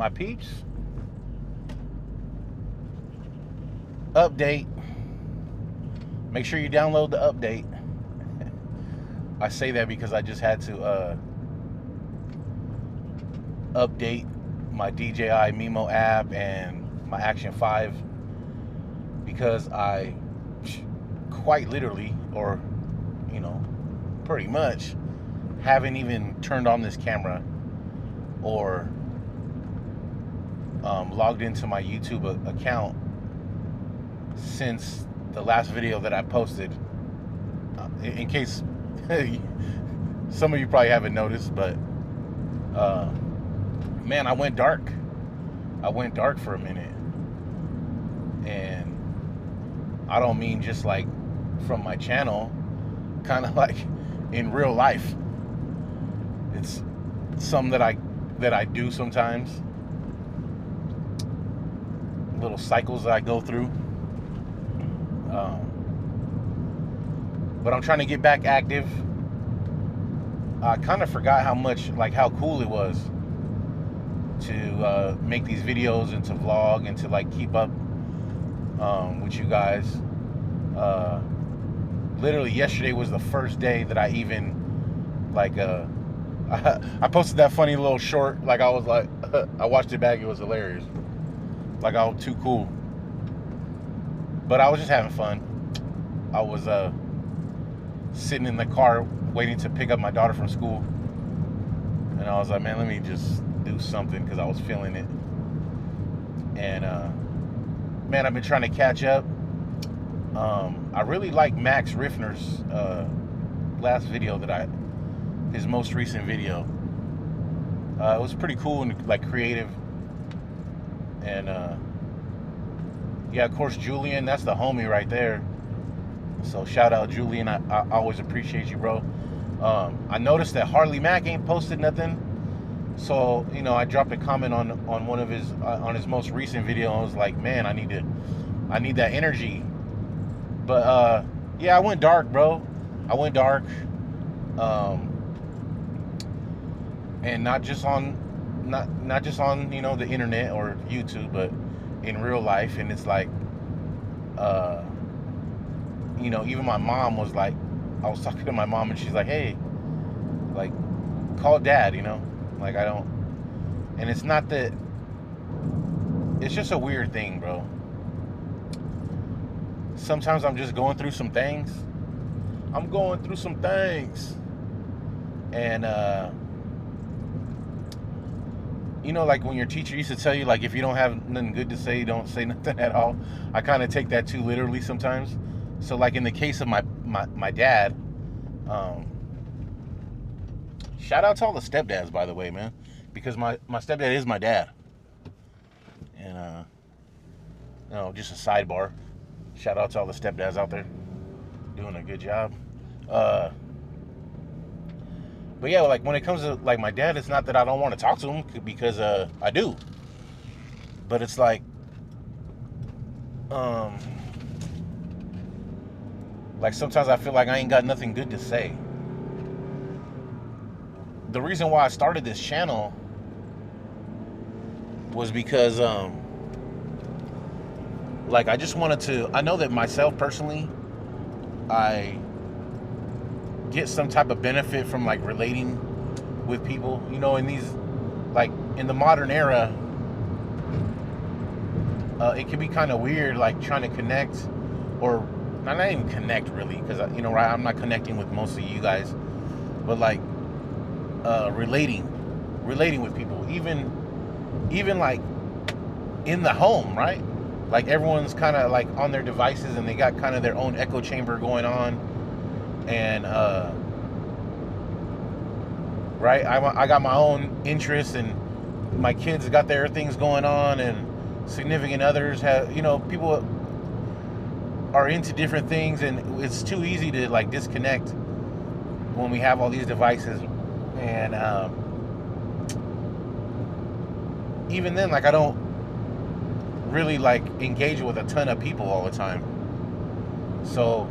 my peeps, update. Make sure you download the update. I say that because I just had to update my DJI Mimo app and my Action 5 because I quite literally, or pretty much, haven't even turned on this camera or logged into my YouTube account since the last video that I posted. In case some of you probably haven't noticed, but man, I went dark. I went dark for a minute, and I don't mean just like from my channel, kind of like in real life. It's something that I do sometimes. Little cycles that I go through. But I'm trying to get back active. I kind of forgot how cool it was to make these videos and to vlog and to like keep up with you guys. Literally yesterday was the first day that I even like I posted that funny little short. Like I was like I watched it back. It was hilarious. Like I was too cool. But I was just having fun. I was sitting in the car waiting to pick up my daughter from school, and I was like, man, let me just do something because I was feeling it. And man, I've been trying to catch up. I really like Max Riffner's last video his most recent video. It was pretty cool and like creative. And yeah, of course, Julian, that's the homie right there. So shout out Julian. I always appreciate you, bro. I noticed that Harley Mack ain't posted nothing. So, I dropped a comment on one of his on his most recent video. I was like, man, I need that energy. But yeah, I went dark, bro. I went dark. And not just on the internet or YouTube, but in real life. And it's like even my mom was like, I was talking to my mom and she's like, hey, like, call dad, like I don't. And it's not that, it's just a weird thing, bro. Sometimes I'm just going through some things. And like when your teacher used to tell you, like, if you don't have nothing good to say, don't say nothing at all. I kind of take that too literally sometimes. So like in the case of my dad, shout out to all the stepdads, by the way, man, because my stepdad is my dad. And just a sidebar, shout out to all the stepdads out there doing a good job. But yeah, like when it comes to like my dad, it's not that I don't want to talk to him, because I do. But it's like sometimes I feel like I ain't got nothing good to say. The reason why I started this channel was because I just wanted to, I know that myself personally, I get some type of benefit from like relating with people, in these, like, in the modern era. It can be kind of weird, like trying to connect, or not even connect really, because I'm not connecting with most of you guys, but like relating with people, even like in the home, right? Like everyone's kind of like on their devices and they got kind of their own echo chamber going on. And right, I got my own interests, and my kids got their things going on, and significant others have, people are into different things, and it's too easy to like disconnect when we have all these devices. And even then, like, I don't really like engage with a ton of people all the time. So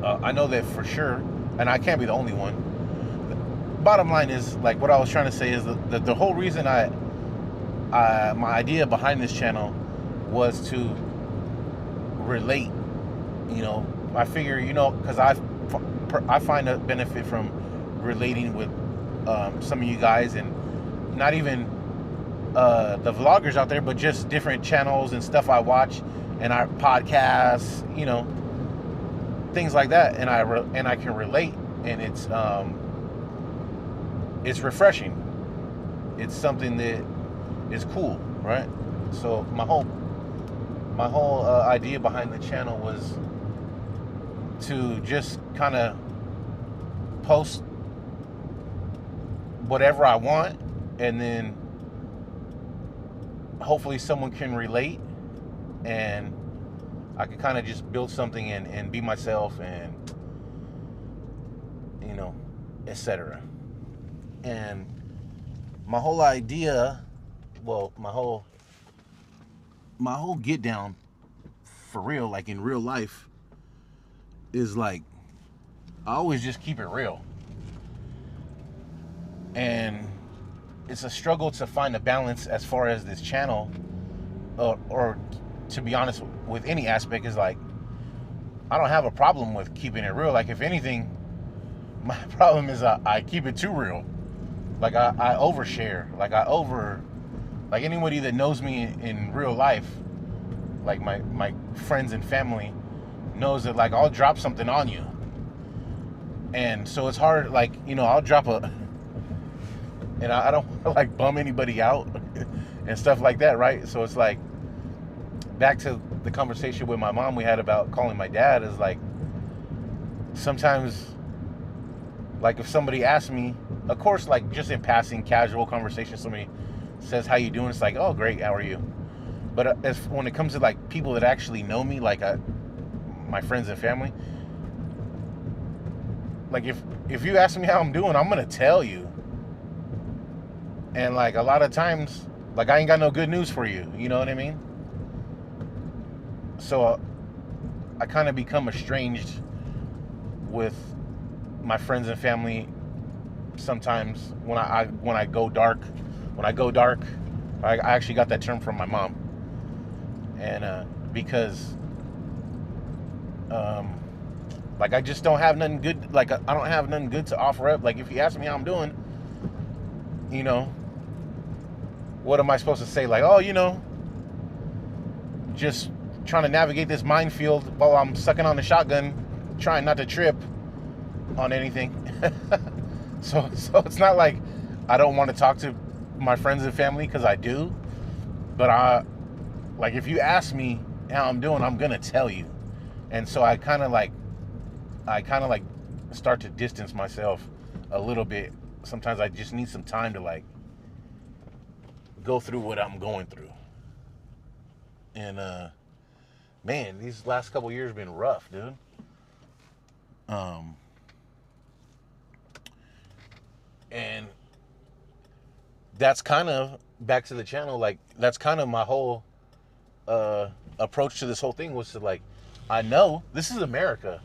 I know that for sure, and I can't be the only one. Bottom line is, like, what I was trying to say is that the whole reason I my idea behind this channel was to relate. You know, I figure, you know, because I find a benefit from relating with some of you guys, and not even the vloggers out there, but just different channels and stuff I watch, and our podcasts, you know, things like that, and I can relate, and it's refreshing. It's something that is cool, right? So my whole idea behind the channel was to just kind of post whatever I want, and then hopefully someone can relate, and I can kind of just build something and be myself, and, you know, etc. And my whole idea, well, my whole get down for real, like in real life, is like, I always just keep it real. And it's a struggle to find a balance as far as this channel, or to be honest, with any aspect, is like, I don't have a problem with keeping it real. Like, if anything, my problem is I keep it too real. Like, I overshare. Like anybody that knows me in real life, like my friends and family, knows that, like, I'll drop something on you. And so it's hard, like, you know, I'll drop and I don't want to, like, bum anybody out and stuff like that, right? So it's like, back to the conversation with my mom we had about calling my dad, is like, sometimes, like, if somebody asks me, of course, like, just in passing, casual conversation, somebody says, how you doing? It's like, oh, great, how are you? But when it comes to, like, people that actually know me, like my friends and family, like, if you ask me how I'm doing, I'm gonna tell you. And, like, a lot of times, like, I ain't got no good news for you, you know what I mean? So I kind of become estranged with my friends and family sometimes when I go dark. I actually got that term from my mom. And because like, I just don't have nothing good. Like, I don't have nothing good to offer up. Like, if you ask me how I'm doing, you know, what am I supposed to say? Like, oh, you know, just trying to navigate this minefield while I'm sucking on the shotgun, trying not to trip on anything. So it's not like I don't want to talk to my friends and family, because I do. But like, if you ask me how I'm doing, I'm gonna tell you. And so I kind of like start to distance myself a little bit. Sometimes I just need some time to, like, go through what I'm going through. And man, these last couple years have been rough, dude. And that's kind of, back to the channel, like, that's kind of my whole approach to this whole thing, was to, like, I know this is America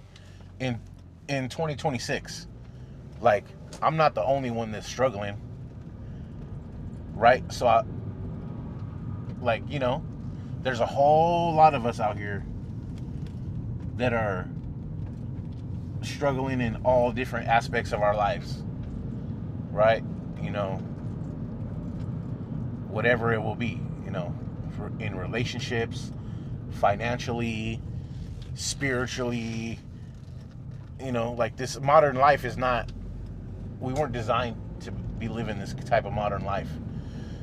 in 2026. Like, I'm not the only one that's struggling, right? So like, you know, there's a whole lot of us out here that are struggling in all different aspects of our lives, right? You know, whatever it will be, you know, in relationships, financially, spiritually, you know, like, this modern life is not, we weren't designed to be living this type of modern life.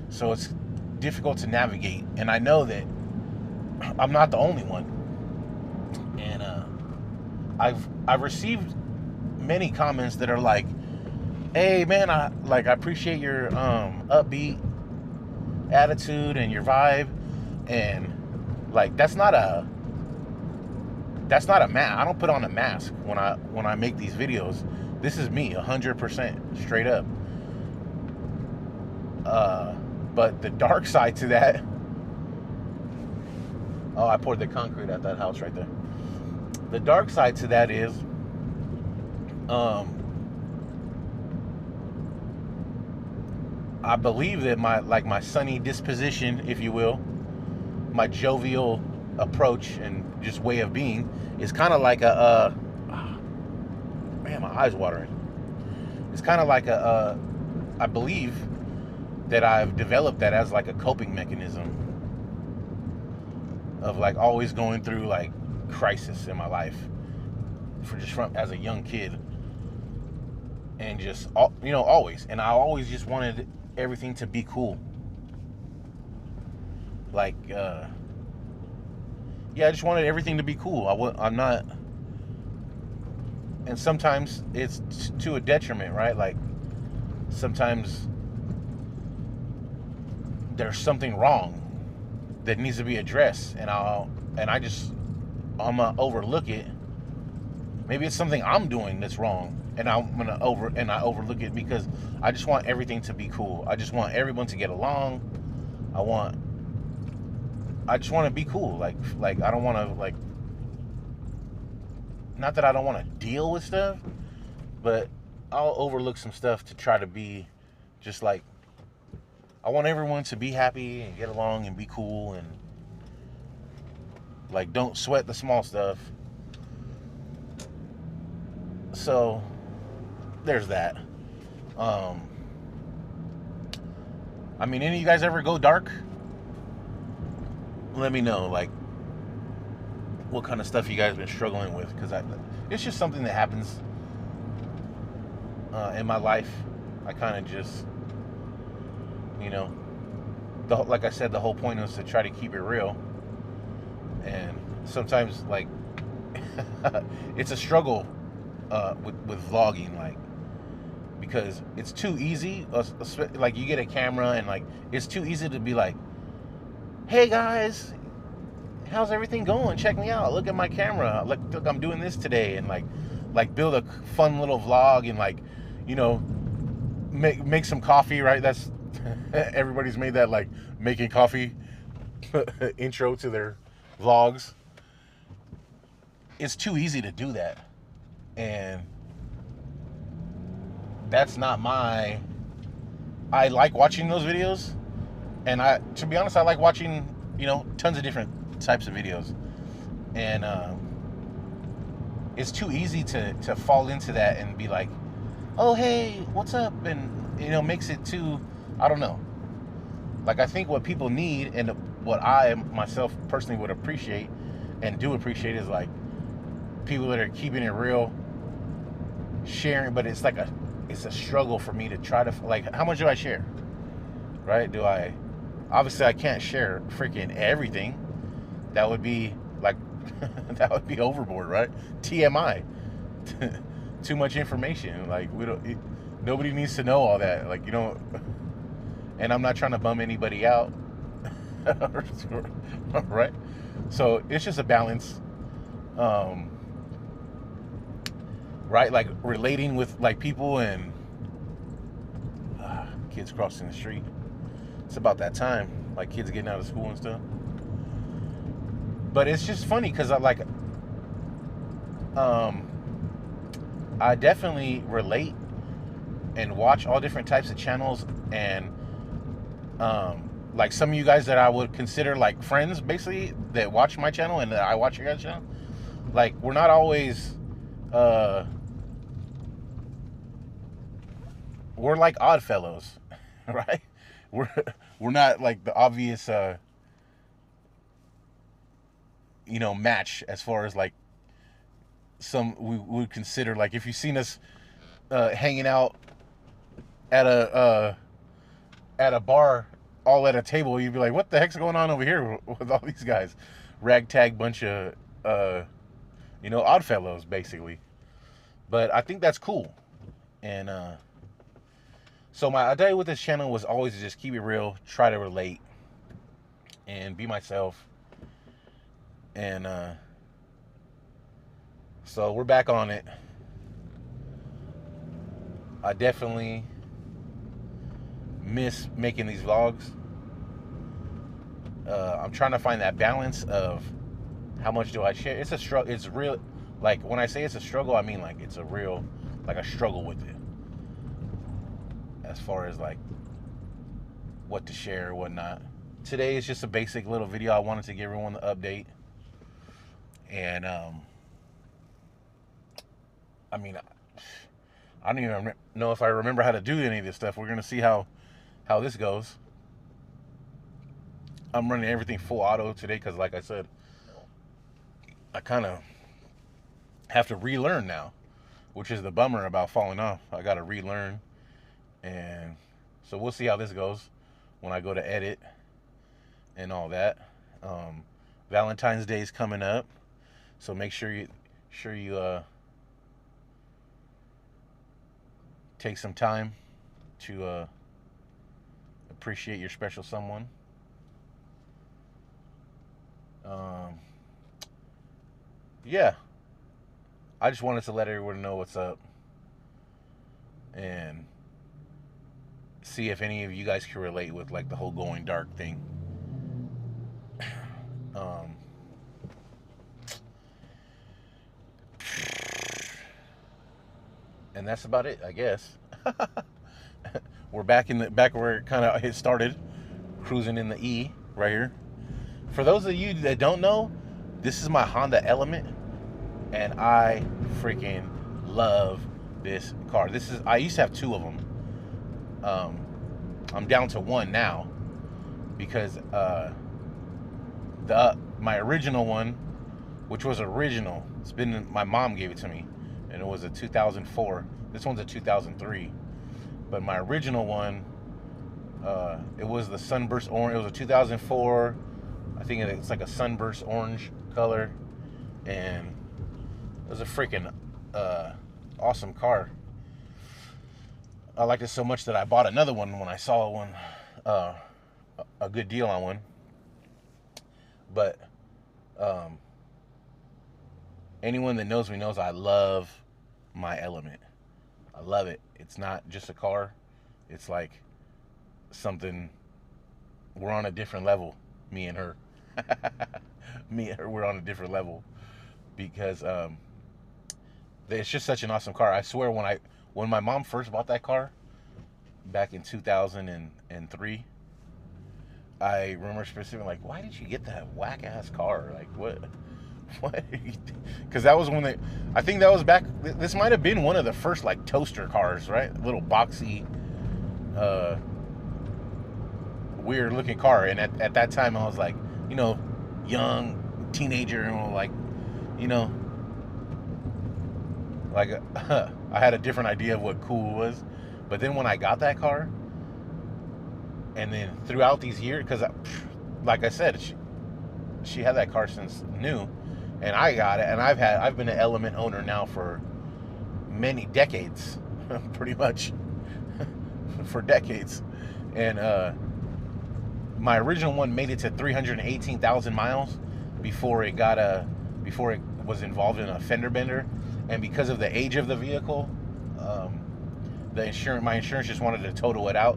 So it's difficult to navigate. And I know that I'm not the only one. And I've received many comments that are like, hey man, I appreciate your upbeat attitude and your vibe. And, like, that's not a mask. I don't put on a mask when I make these videos. This is me 100% straight up. But the dark side to that, oh, I poured the concrete at that house right there. The dark side to that is, I believe that my sunny disposition, if you will, my jovial approach and just way of being is kind of like a man, my eyes watering. It's kind of like I believe that I've developed that as like a coping mechanism of like always going through like crisis in my life from as a young kid, and just always, and I always just wanted everything to be cool. Like I just wanted everything to be cool. I'm not, and sometimes it's to a detriment, right? Like sometimes there's something wrong that needs to be addressed, and I'm gonna overlook it. Maybe it's something I'm doing that's wrong, and I overlook it because I just want everything to be cool. I just want everyone to get along. I just want to be cool. Like I don't want to, like, not that I don't want to deal with stuff, but I'll overlook some stuff to try to be just like, I want everyone to be happy and get along and be cool, and like don't sweat the small stuff. So there's that. I mean, any of you guys ever go dark? Let me know, like, what kind of stuff you guys been struggling with, because it's just something that happens in my life. I kind of just, like I said, the whole point was to try to keep it real, and sometimes, like, it's a struggle with vlogging, like, because it's too easy. Like, you get a camera and like it's too easy to be like, hey guys, how's everything going? Check me out. Look at my camera. Look, I'm doing this today, and like build a fun little vlog, and like, make some coffee, right? That's everybody's made that, like, making coffee intro to their vlogs. It's too easy to do that, and that's not I like watching those videos, and to be honest, I like watching, tons of different types of videos, and it's too easy to fall into that and be like, oh hey, what's up, and makes it too, I don't know. Like, I think what people need, and what I myself personally would appreciate and do appreciate, is like people that are keeping it real, sharing. But it's a struggle for me to try to, like, how much do I share, right? Obviously I can't share freaking everything. That would be like that would be overboard, right? TMI. Too much information. Like, nobody needs to know all that, like, and I'm not trying to bum anybody out. Right? So it's just a balance, right? Like, relating with, like, people, and kids crossing the street. It's about that time, like kids getting out of school and stuff. But it's just funny because I definitely relate and watch all different types of channels, and like some of you guys that I would consider like friends, basically, that watch my channel and that I watch your guys' channel. Like, we're not always we're like odd fellows, right? We're not like the obvious match, as far as like we would consider. Like, if you've seen us hanging out at a bar, all at a table, you'd be like, what the heck's going on over here with all these guys? Ragtag bunch of odd fellows, basically. But I think that's cool. And so my idea with this channel was always to just keep it real, try to relate, and be myself. And so we're back on it. I definitely miss making these vlogs. I'm trying to find that balance of how much do I share. It's a struggle. It's real. Like, when I say it's a struggle, I mean, like, it's a real, like, a struggle with it. As far as, like, what to share, whatnot. Today is just a basic little video. I wanted to give everyone the update. And, I mean, I don't even know if I remember how to do any of this stuff. We're going to see how this goes. I'm running everything full auto today because, like I said, I kind of have to relearn now, which is the bummer about falling off. I got to relearn. And so we'll see how this goes when I go to edit and all that. Valentine's Day is coming up, so make sure you take some time to appreciate your special someone. Yeah, I just wanted to let everyone know what's up and see if any of you guys can relate with like the whole going dark thing. And that's about it, I guess. We're back where it kind of started, cruising in the E right here. For those of you that don't know, this is my Honda Element, and I freaking love this car. I used to have two of them. I'm down to one now because my original one, which was original, my mom gave it to me, and it was a 2004. This one's a 2003, but my original one, it was the sunburst orange. It was a 2004. I think it's like a sunburst orange color, and it was a freaking awesome car. I liked it so much that I bought another one when I saw one, a good deal on one. But anyone that knows me knows I love my Element. I love it. It's not just a car. It's like something. We're on a different level, me and her. Me and her, we're on a different level because it's just such an awesome car. I swear, when my mom first bought that car back in 2003, I remember specifically, like, why did you get that whack ass car? Like, what? Because that was when I think that was back. This might have been one of the first like toaster cars, right? Little boxy, weird looking car. And at that time, I was like, young teenager, and like, like I had a different idea of what cool was. But then when I got that car, and then throughout these years, because like I said, she had that car since new, and I got it, and I've been an Element owner now for many decades, pretty much for decades. And my original one made it to 318,000 miles before it was involved in a fender bender. And because of the age of the vehicle, my insurance just wanted to total it out,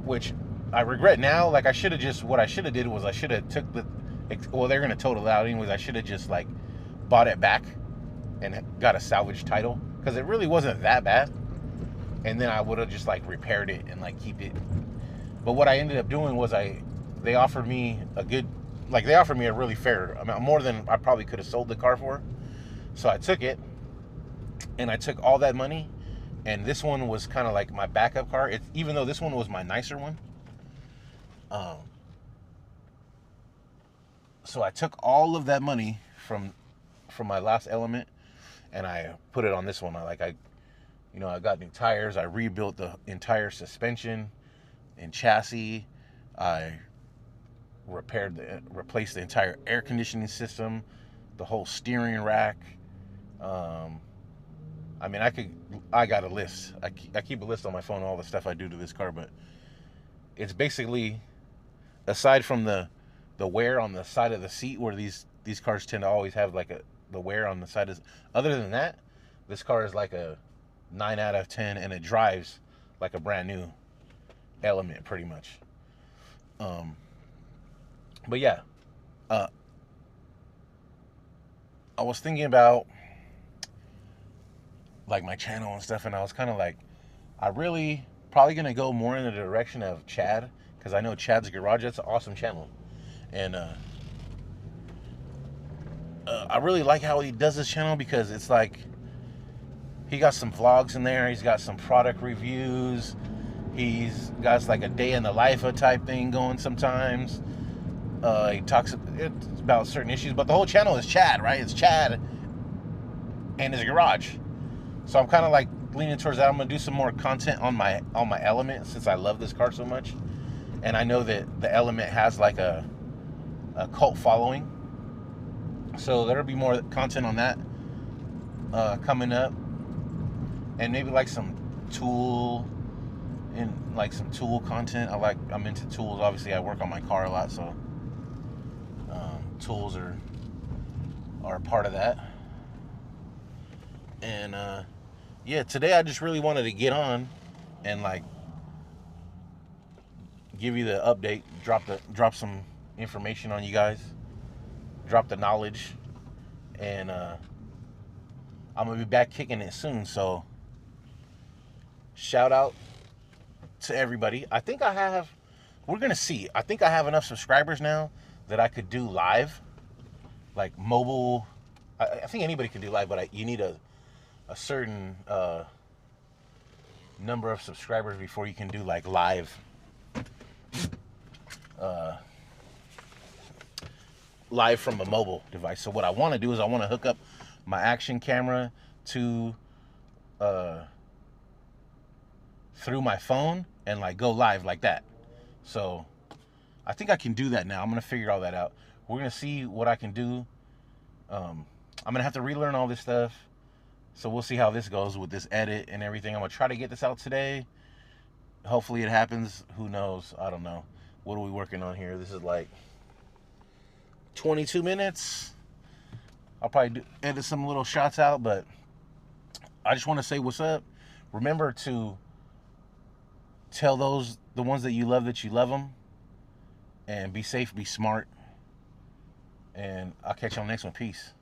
which I regret now. Like, what I should have did was I should have took they're going to total it out anyways. I should have just like bought it back and got a salvage title, because it really wasn't that bad. And then I would have just like repaired it and like keep it. But what I ended up doing was they offered me a really fair amount, more than I probably could have sold the car for. So I took it, and I took all that money, and this one was kind of like my backup car. Even though this one was my nicer one. So I took all of that money from my last Element, and I put it on this one. I got new tires. I rebuilt the entire suspension and chassis. I replaced the entire air conditioning system, the whole steering rack. I got a list. I keep a list on my phone of all the stuff I do to this car, but it's basically, aside from the wear on the side of the seat, where these cars tend to always have like the wear on the side. Other than that, this car is like a 9 out of 10, and it drives like a brand new Element, pretty much. But yeah, I was thinking about like my channel and stuff, and I was kind of like, I really probably gonna go more in the direction of Chad, because I know Chad's Garage. That's an awesome channel, and I really like how he does this channel, because it's like he got some vlogs in there. He's got some product reviews. He's got like a day in the life of type thing going sometimes. He talks about certain issues, but the whole channel is Chad, right? It's Chad and his garage. So I'm kind of like leaning towards that. I'm gonna do some more content on my Element, since I love this car so much, and I know that the Element has like a cult following. So there'll be more content on that coming up, and maybe like some tool content. I'm into tools. Obviously, I work on my car a lot, so tools are a part of that. And yeah, today I just really wanted to get on and like give you the update, drop some information on you guys, drop the knowledge, and I'm gonna be back kicking it soon. So shout out to everybody. We're gonna see. I think I have enough subscribers now that I could do live, like mobile. I think anybody can do live, but you need a certain number of subscribers before you can do like live from a mobile device. So what I want to do is I want to hook up my action camera to through my phone and like go live like that. So I think I can do that now. I'm gonna figure all that out. We're gonna see what I can do. I'm gonna have to relearn all this stuff. So we'll see how this goes with this edit and everything. I'm gonna try to get this out today. Hopefully it happens. Who knows? I don't know. What are we working on here? This is like 22 minutes. I'll probably edit some little shots out, but I just want to say what's up. Remember to tell the ones that you love them, and be safe, be smart, and I'll catch you on the next one. Peace.